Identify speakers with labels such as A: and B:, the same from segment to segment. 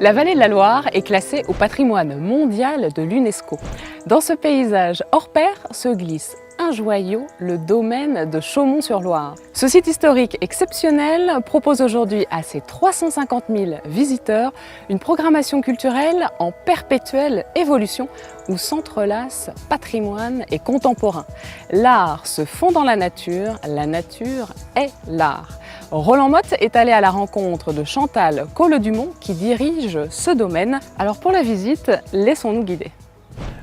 A: La vallée de la Loire est classée au patrimoine mondial de l'UNESCO. Dans ce paysage hors pair se glisse un joyau, le domaine de Chaumont-sur-Loire. Ce site historique exceptionnel propose aujourd'hui à ses 350 000 visiteurs une programmation culturelle en perpétuelle évolution où s'entrelacent patrimoine et contemporain. L'art se fond dans la nature est l'art. Roland Motte est allé à la rencontre de Chantal Colle-Dumont qui dirige ce domaine. Alors pour la visite, laissons-nous guider.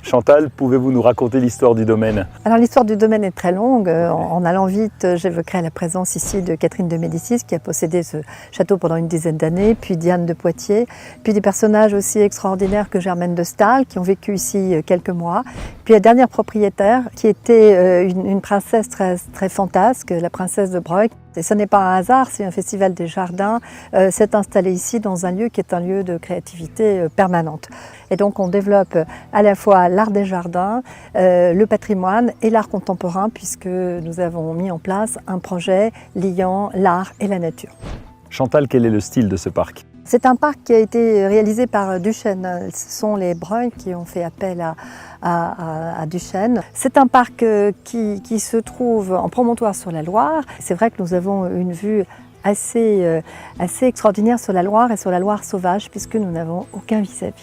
B: Chantal, pouvez-vous nous raconter l'histoire du domaine?
C: Alors l'histoire du domaine est très longue. En allant vite, j'évoquerai la présence ici de Catherine de Médicis qui a possédé ce château pendant une dizaine d'années, puis Diane de Poitiers, puis des personnages aussi extraordinaires que Germaine de Staël qui ont vécu ici quelques mois, puis la dernière propriétaire qui était une princesse très fantasque, la princesse de Broglie. Et ce n'est pas un hasard si un festival des jardins s'est installé ici dans un lieu qui est un lieu de créativité permanente. Et donc on développe à la fois l'art des jardins, le patrimoine et l'art contemporain puisque nous avons mis en place un projet liant l'art et la nature.
B: Chantal, quel est le style de ce parc?
C: C'est un parc qui a été réalisé par Duchesne. Ce sont les Broglie qui ont fait appel à Duchesne. C'est un parc qui se trouve en promontoire sur la Loire. C'est vrai que nous avons une vue assez extraordinaire sur la Loire et sur la Loire sauvage puisque nous n'avons aucun vis-à-vis.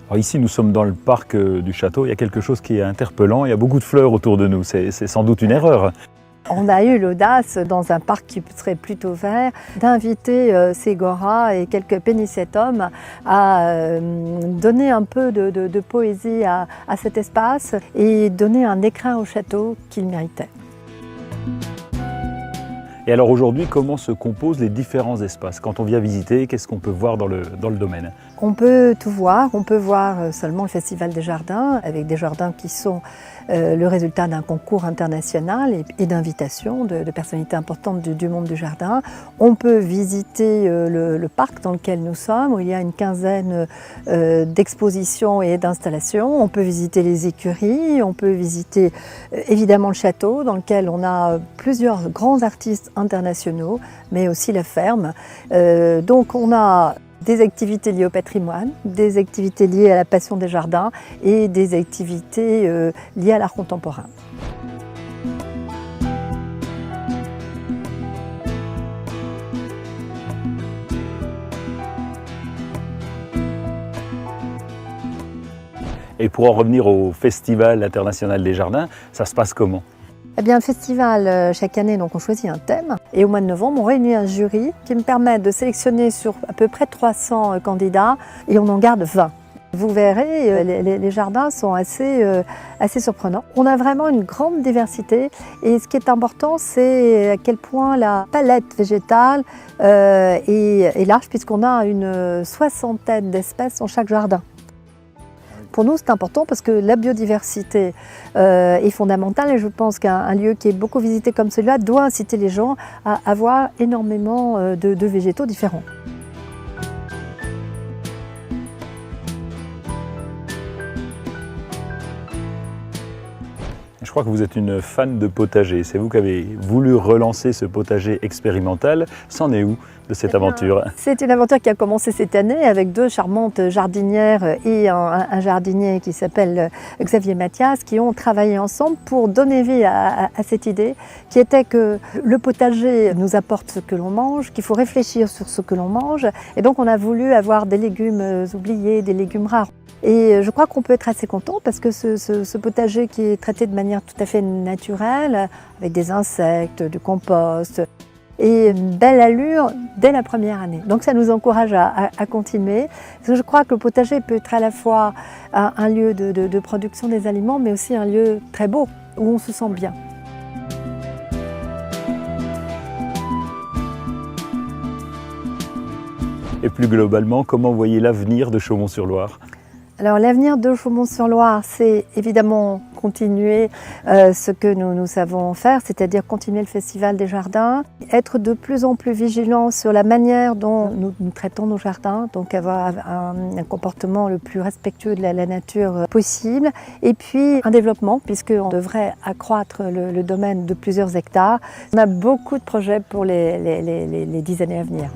B: Alors ici, nous sommes dans le parc du château. Il y a quelque chose qui est interpellant. Il y a beaucoup de fleurs autour de nous. C'est sans doute une erreur.
C: On a eu l'audace, dans un parc qui serait plutôt vert, d'inviter Ségora et quelques pénicétums à donner un peu de poésie à cet espace et donner un écrin au château qu'il méritait.
B: Et alors aujourd'hui, comment se composent les différents espaces? Quand on vient visiter, qu'est-ce qu'on peut voir dans le domaine?
C: On peut tout voir. On peut voir seulement le Festival des jardins, avec des jardins qui sont le résultat d'un concours international et d'invitations de personnalités importantes du monde du jardin. On peut visiter le parc dans lequel nous sommes, où il y a une quinzaine d'expositions et d'installations. On peut visiter les écuries, on peut visiter évidemment le château, dans lequel on a plusieurs grands artistes internationaux, mais aussi la ferme. Donc on a des activités liées au patrimoine, des activités liées à la passion des jardins et des activités liées à l'art contemporain.
B: Et pour en revenir au Festival international des jardins, ça se passe comment?
C: Eh bien, le festival, chaque année, donc on choisit un thème. Et au mois de novembre, on réunit un jury qui me permet de sélectionner sur à peu près 300 candidats et on en garde 20. Vous verrez, les jardins sont assez surprenants. On a vraiment une grande diversité et ce qui est important, c'est à quel point la palette végétale est large puisqu'on a une soixantaine d'espèces dans chaque jardin. Pour nous, c'est important parce que la biodiversité est fondamentale et je pense qu'un lieu qui est beaucoup visité comme celui-là doit inciter les gens à avoir énormément de végétaux différents.
B: Je crois que vous êtes une fan de potager. C'est vous qui avez voulu relancer ce potager expérimental. C'en est où de cette aventure?
C: C'est une aventure qui a commencé cette année avec deux charmantes jardinières et un jardinier qui s'appelle Xavier Mathias qui ont travaillé ensemble pour donner vie à cette idée qui était que le potager nous apporte ce que l'on mange, qu'il faut réfléchir sur ce que l'on mange et donc on a voulu avoir des légumes oubliés, des légumes rares. Et je crois qu'on peut être assez content parce que ce potager qui est traité de manière tout à fait naturelle, avec des insectes, du compost, et une belle allure dès la première année. Donc ça nous encourage à continuer. Parce que je crois que le potager peut être à la fois un lieu de production des aliments, mais aussi un lieu très beau, où on se sent bien.
B: Et plus globalement, comment voyez l'avenir de Chaumont-sur-Loire?
C: Alors l'avenir de Chaumont-sur-Loire, c'est évidemment continuer ce que nous savons faire, c'est-à-dire continuer le Festival des Jardins, être de plus en plus vigilant sur la manière dont nous traitons nos jardins, donc avoir un comportement le plus respectueux de la nature possible, et puis un développement, puisqu'on devrait accroître le domaine de plusieurs hectares. On a beaucoup de projets pour les 10 années à venir.